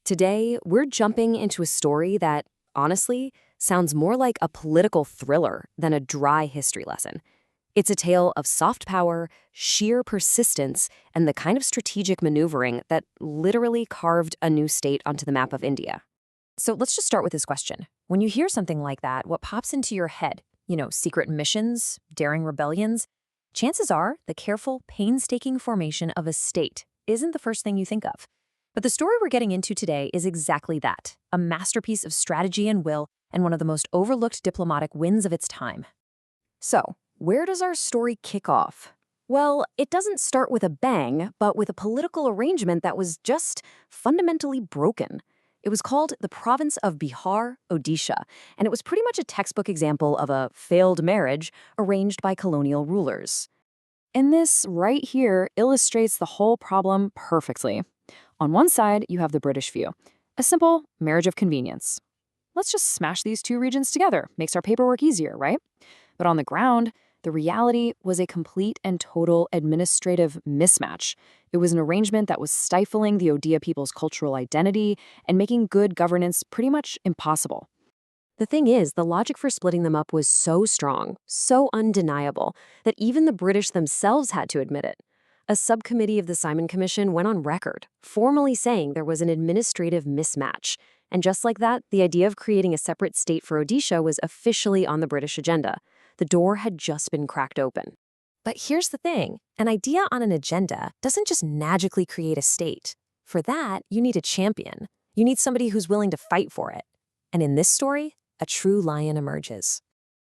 Today, we're jumping into a story that, honestly, sounds more like a political thriller than a dry history lesson. It's a tale of soft power, sheer persistence, and the kind of strategic maneuvering that literally carved a new state onto the map of India. So let's just start with this question. When you hear something like that, what pops into your head? Secret missions, daring rebellions? Chances are the careful, painstaking formation of a state isn't the first thing you think of. But the story we're getting into today is exactly that, a masterpiece of strategy and will, and one of the most overlooked diplomatic wins of its time. So, where does our story kick off? Well, it doesn't start with a bang, but with a political arrangement that was just fundamentally broken. It was called the province of Bihar, Odisha, and it was pretty much a textbook example of a failed marriage arranged by colonial rulers. And this right here illustrates the whole problem perfectly. On one side, you have the British view, a simple marriage of convenience. Let's just smash these two regions together, makes our paperwork easier, right? But on the ground, the reality was a complete and total administrative mismatch. It was an arrangement that was stifling the Odia people's cultural identity and making good governance pretty much impossible. The thing is, the logic for splitting them up was so strong, so undeniable, that even the British themselves had to admit it. A subcommittee of the Simon Commission went on record, formally saying there was an administrative mismatch. And just like that, the idea of creating a separate state for Odisha was officially on the British agenda. The door had just been cracked open. But here's the thing. An idea on an agenda doesn't just magically create a state. For that, you need a champion. You need somebody who's willing to fight for it. And in this story, a true lion emerges.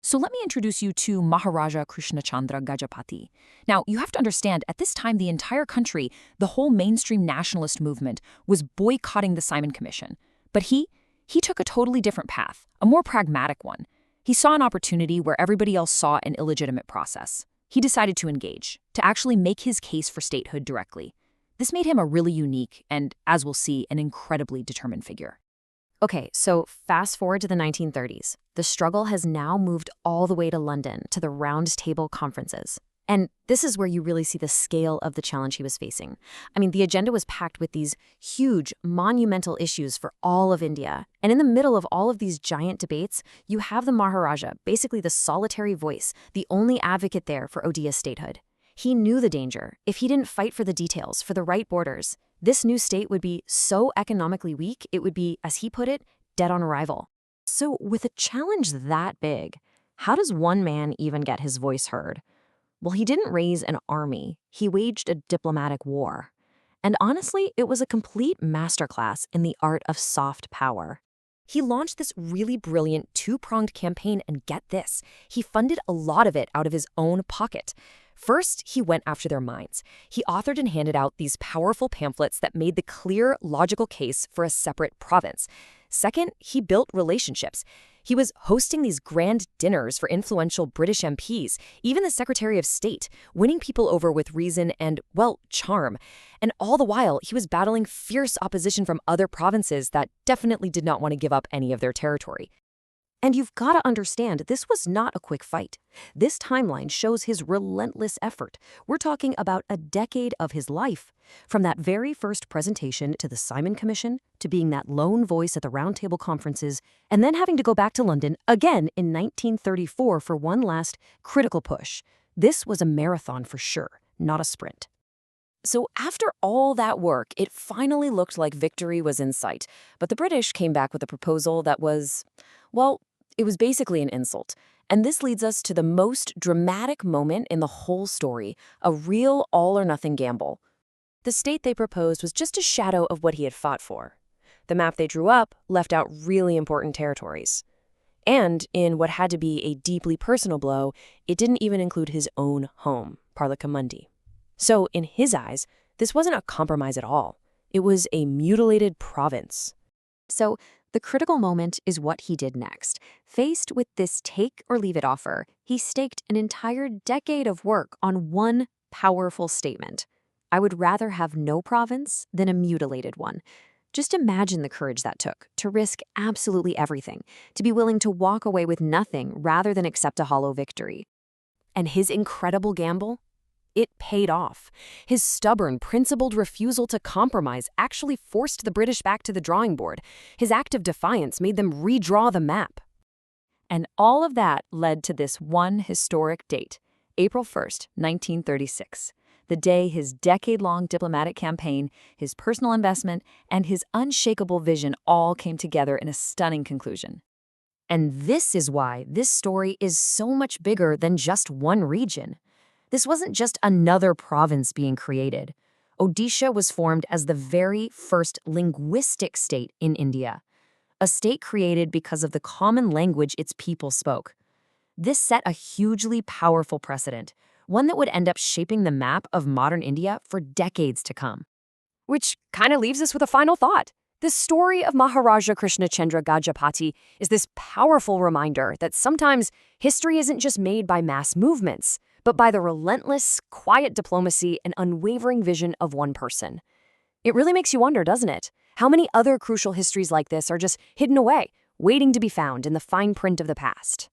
So let me introduce you to Maharaja Krishnachandra Gajapati. Now, you have to understand, at this time, the entire country, the whole mainstream nationalist movement, was boycotting the Simon Commission. But he took a totally different path, a more pragmatic one. He saw an opportunity where everybody else saw an illegitimate process. He decided to engage, to actually make his case for statehood directly. This made him a really unique and, as we'll see, an incredibly determined figure. Okay, so fast forward to the 1930s. The struggle has now moved all the way to London, to the Round Table Conferences. And this is where you really see the scale of the challenge he was facing. I mean, the agenda was packed with these huge, monumental issues for all of India. And in the middle of all of these giant debates, you have the Maharaja, basically the solitary voice, the only advocate there for Odia statehood. He knew the danger. If he didn't fight for the details, for the right borders, this new state would be so economically weak, it would be, as he put it, dead on arrival. So with a challenge that big, how does one man even get his voice heard? Well, he didn't raise an army. He waged a diplomatic war. And honestly, it was a complete masterclass in the art of soft power. He launched this really brilliant two-pronged campaign, and get this, he funded a lot of it out of his own pocket. First, he went after their minds. He authored and handed out these powerful pamphlets that made the clear, logical case for a separate province. Second, he built relationships. He was hosting these grand dinners for influential British MPs, even the Secretary of State, winning people over with reason and, well, charm. And all the while, he was battling fierce opposition from other provinces that definitely did not want to give up any of their territory. And you've got to understand, this was not a quick fight. This timeline shows his relentless effort. We're talking about a decade of his life. From that very first presentation to the Simon Commission, to being that lone voice at the Round Table Conferences, and then having to go back to London again in 1934 for one last critical push. This was a marathon for sure, not a sprint. So after all that work, it finally looked like victory was in sight. But the British came back with a proposal that was, well, it was basically an insult. And this leads us to the most dramatic moment in the whole story, a real all-or-nothing gamble. The state they proposed was just a shadow of what he had fought for. The map they drew up left out really important territories. And in what had to be a deeply personal blow, it didn't even include his own home, Parliakamandi. So in his eyes, this wasn't a compromise at all. It was a mutilated province. So the critical moment is what he did next. Faced with this take-or-leave-it offer, he staked an entire decade of work on one powerful statement. I would rather have no province than a mutilated one. Just imagine the courage that took, to risk absolutely everything, to be willing to walk away with nothing rather than accept a hollow victory. And his incredible gamble? it paid off. His stubborn, principled refusal to compromise actually forced the British back to the drawing board. His act of defiance made them redraw the map. And all of that led to this one historic date, April 1st, 1936, the day his decade-long diplomatic campaign, his personal investment, and his unshakable vision all came together in a stunning conclusion. And this is why this story is so much bigger than just one region. This wasn't just another province being created. Odisha was formed as the very first linguistic state in India, a state created because of the common language its people spoke. This set a hugely powerful precedent, one that would end up shaping the map of modern India for decades to come. Which kind of leaves us with a final thought. The story of Maharaja Krishnachandra Gajapati is this powerful reminder that sometimes history isn't just made by mass movements, but by the relentless, quiet diplomacy and unwavering vision of one person. It really makes you wonder, doesn't it? How many other crucial histories like this are just hidden away, waiting to be found in the fine print of the past?